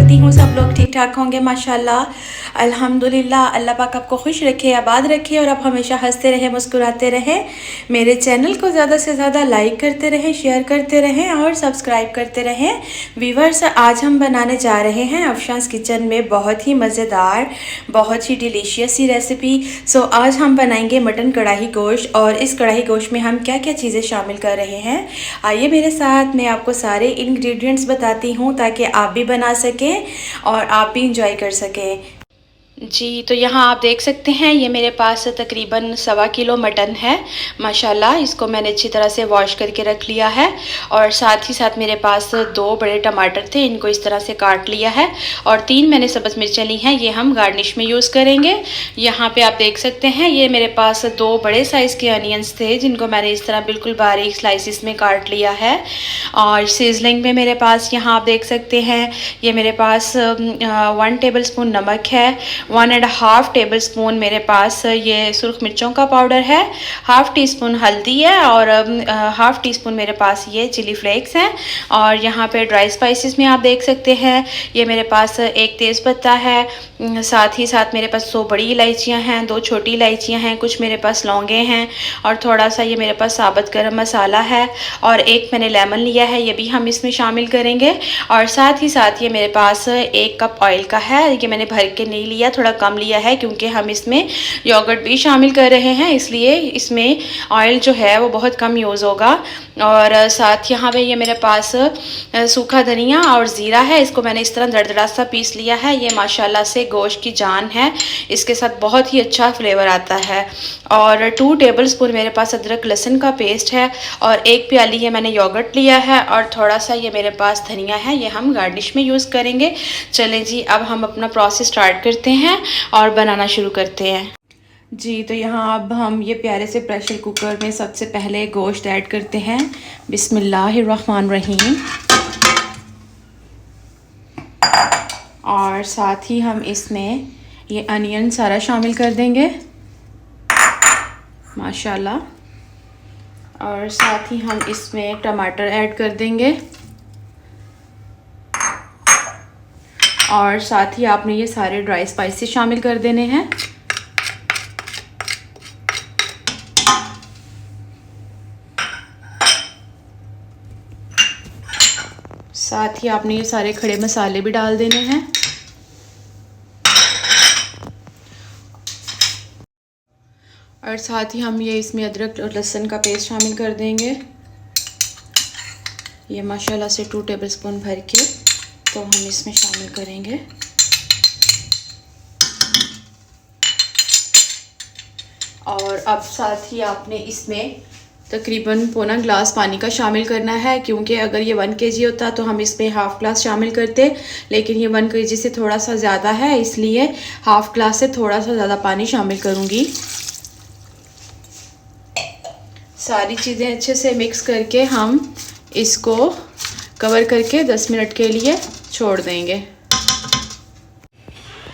करती हूँ सब लोग ठीक ठाक होंगे माशाल्लाह, अल्हम्दुलिल्लाह। अल्लाह पाक आपको खुश रखे, आबाद रखे और आप हमेशा हंसते रहें, मुस्कुराते रहें। मेरे चैनल को ज़्यादा से ज़्यादा लाइक करते रहें, शेयर करते रहें और सब्सक्राइब करते रहें। व्यूवर्स, आज हम बनाने जा रहे हैं अफशांस किचन में बहुत ही मज़ेदार, बहुत ही डिलीशियस सी रेसिपी। सो आज हम बनाएंगे मटन कढ़ाई गोश्त, और इस कढ़ाई गोश्त में हम क्या क्या चीज़ें शामिल कर रहे हैं आइए मेरे साथ, मैं आपको सारे इंग्रेडिएंट्स बताती हूँ ताकि आप भी बना सकें और आप भी इंजॉय कर सकें। जी, तो यहाँ आप देख सकते हैं ये मेरे पास तकरीबन 1.25 किलो मटन है माशाल्लाह। इसको मैंने अच्छी तरह से वॉश करके रख लिया है, और साथ ही साथ मेरे पास 2 बड़े टमाटर थे, इनको इस तरह से काट लिया है, और 3 मैंने सब्ज़ मिर्चें ली हैं, ये हम गार्निश में यूज़ करेंगे। यहाँ पे आप देख सकते हैं ये मेरे पास 2 बड़े साइज़ के अनियंस थे, जिनको मैंने इस तरह बिल्कुल बारीक स्लाइसिस में काट लिया है। और सीजनिंग में मेरे पास यहाँ आप देख सकते हैं ये मेरे पास 1 टेबल स्पून नमक है, 1.5 टेबल स्पून मेरे पास ये सुर्ख मिर्चों का पाउडर है, हाफ़ टी स्पून हल्दी है, और हाफ़ टी स्पून मेरे पास ये चिली फ्लेक्स हैं। और यहाँ पे ड्राई स्पाइसेस में आप देख सकते हैं ये मेरे पास 1 तेज़पत्ता है, साथ ही साथ मेरे पास 2 बड़ी इलायचियाँ हैं, 2 छोटी इलायचियाँ हैं, कुछ मेरे पास लौंगे हैं, और थोड़ा सा ये मेरे पास साबुत गरम मसाला है, और 1 मैंने लेमन लिया है, ये भी हम इसमें शामिल करेंगे। और साथ ही साथ ये मेरे पास 1 कप ऑयल का है, ये मैंने भर के नहीं लिया, थोड़ा कम लिया है क्योंकि हम इसमें योगर्ट भी शामिल कर रहे हैं, इसलिए इसमें ऑयल जो है वो बहुत कम यूज़ होगा। और साथ यहाँ पे ये मेरे पास सूखा धनिया और ज़ीरा है, इसको मैंने इस तरह दरदरा सा पीस लिया है। ये माशाल्लाह से गोश्त की जान है, इसके साथ बहुत ही अच्छा फ्लेवर आता है। और 2 टेबल स्पून मेरे पास अदरक लहसुन का पेस्ट है, और 1 प्याली ये मैंने योगर्ट लिया है, और थोड़ा सा ये मेरे पास धनिया है, ये हम गार्निश में यूज़ करेंगे। चलें जी, अब हम अपना प्रोसेस स्टार्ट करते हैं और बनाना शुरू करते हैं। जी, तो यहाँ अब हम ये प्यारे से प्रेशर कुकर में सबसे पहले गोश्त ऐड करते हैं। बिस्मिल्लाहिर्रहमानिर्रहीम। और साथ ही हम इसमें ये अनियन सारा शामिल कर देंगे माशाल्लाह। और साथ ही हम इसमें टमाटर ऐड कर देंगे, और साथ ही आपने ये सारे ड्राई स्पाइसेस शामिल कर देने हैं। साथ ही आपने ये सारे खड़े मसाले भी डाल देने हैं। और साथ ही हम ये इसमें अदरक और लहसुन का पेस्ट शामिल कर देंगे, ये माशाल्लाह से 2 टेबल स्पून भर के तो हम इसमें शामिल करेंगे। और अब साथ ही आपने इसमें तकरीबन पौना ग्लास पानी का शामिल करना है, क्योंकि अगर ये 1 kg होता तो हम इसमें हाफ़ ग्लास शामिल करते, लेकिन ये 1 kg से थोड़ा सा ज़्यादा है, इसलिए हाफ़ ग्लास से थोड़ा सा ज़्यादा पानी शामिल करूँगी। सारी चीज़ें अच्छे से मिक्स करके हम इसको कवर करके 10 मिनट के लिए छोड़ देंगे।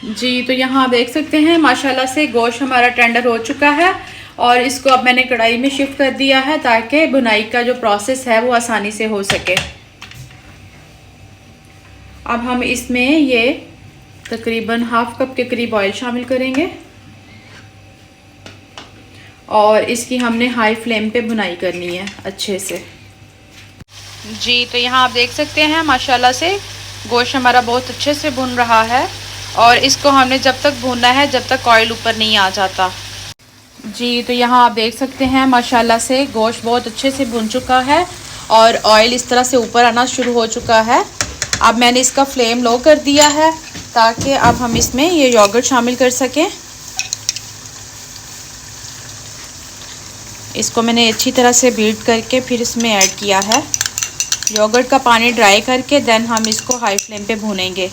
जी, तो यहाँ आप देख सकते हैं माशाल्लाह से गोश्त हमारा टेंडर हो चुका है, और इसको अब मैंने कढ़ाई में शिफ्ट कर दिया है ताकि भुनाई का जो प्रोसेस है वो आसानी से हो सके। अब हम इसमें ये तकरीबन हाफ़ कप के करीब ऑयल शामिल करेंगे, और इसकी हमने हाई फ्लेम पे भुनाई करनी है अच्छे से। जी, तो यहाँ आप देख सकते हैं माशाल्लाह से गोश्त हमारा बहुत अच्छे से भुन रहा है, और इसको हमने जब तक भूनना है जब तक ऑयल ऊपर नहीं आ जाता। जी, तो यहाँ आप देख सकते हैं माशाल्लाह से गोश्त बहुत अच्छे से भुन चुका है, और ऑयल इस तरह से ऊपर आना शुरू हो चुका है। अब मैंने इसका फ्लेम लो कर दिया है ताकि अब हम इसमें ये योगर्ट शामिल कर सकें। इसको मैंने अच्छी तरह से बीट करके फिर इसमें ऐड किया है। योगर्ट का पानी ड्राई करके देन हम इसको हाई फ्लेम पे भूनेंगे।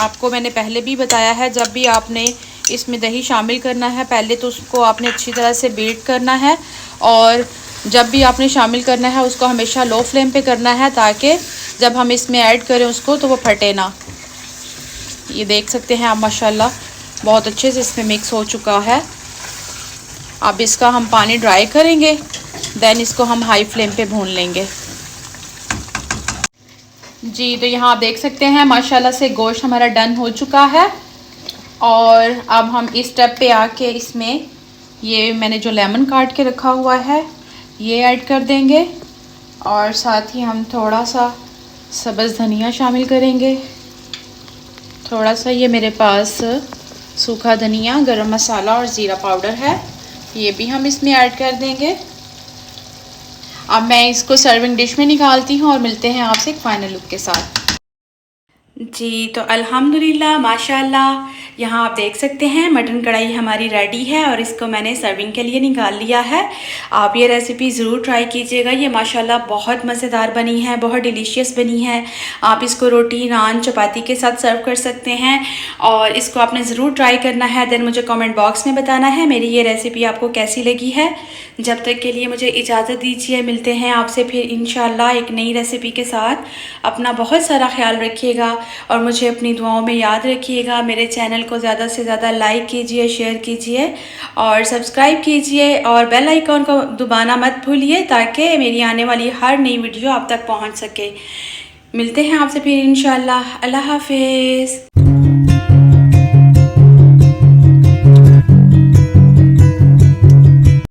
आपको मैंने पहले भी बताया है, जब भी आपने इसमें दही शामिल करना है पहले तो उसको आपने अच्छी तरह से बीट करना है, और जब भी आपने शामिल करना है उसको हमेशा लो फ्लेम पे करना है, ताकि जब हम इसमें ऐड करें उसको तो वो फटे ना। ये देख सकते हैं आप माशाल्लाह बहुत अच्छे से इसमें मिक्स हो चुका है। अब इसका हम पानी ड्राई करेंगे, देन इसको हम हाई फ्लेम पे भून लेंगे। जी, तो यहाँ आप देख सकते हैं माशाल्लाह से गोश्त हमारा डन हो चुका है। और अब हम इस स्टेप पे आके इसमें ये मैंने जो लेमन काट के रखा हुआ है ये ऐड कर देंगे, और साथ ही हम थोड़ा सा सब्ज़ धनिया शामिल करेंगे। थोड़ा सा ये मेरे पास सूखा धनिया, गरम मसाला और ज़ीरा पाउडर है, ये भी हम इसमें ऐड कर देंगे। अब मैं इसको सर्विंग डिश में निकालती हूँ और मिलते हैं आपसे एक फ़ाइनल लुक के साथ। जी, तो अल्हम्दुलिल्लाह माशाल्लाह यहाँ आप देख सकते हैं मटन कढ़ाई हमारी रेडी है और इसको मैंने सर्विंग के लिए निकाल लिया है। आप ये रेसिपी ज़रूर ट्राई कीजिएगा, ये माशाल्लाह बहुत मज़ेदार बनी है, बहुत डिलीशियस बनी है। आप इसको रोटी, नान, चपाती के साथ सर्व कर सकते हैं और इसको आपने ज़रूर ट्राई करना है। देन मुझे कमेंट बॉक्स में बताना है मेरी ये रेसिपी आपको कैसी लगी है। जब तक के लिए मुझे इजाज़त दीजिए, मिलते हैं आपसे फिर इंशाल्लाह एक नई रेसिपी के साथ। अपना बहुत सारा ख्याल रखिएगा और मुझे अपनी दुआओं में याद रखिएगा। मेरे चैनल को ज़्यादा से ज़्यादा लाइक कीजिए, शेयर कीजिए और सब्सक्राइब कीजिए और बेल आइकॉन को दबाना मत भूलिए ताकि मेरी आने वाली हर नई वीडियो आप तक पहुंच सके। मिलते हैं आपसे फिर इंशाल्लाह। अल्लाह हाफिज़।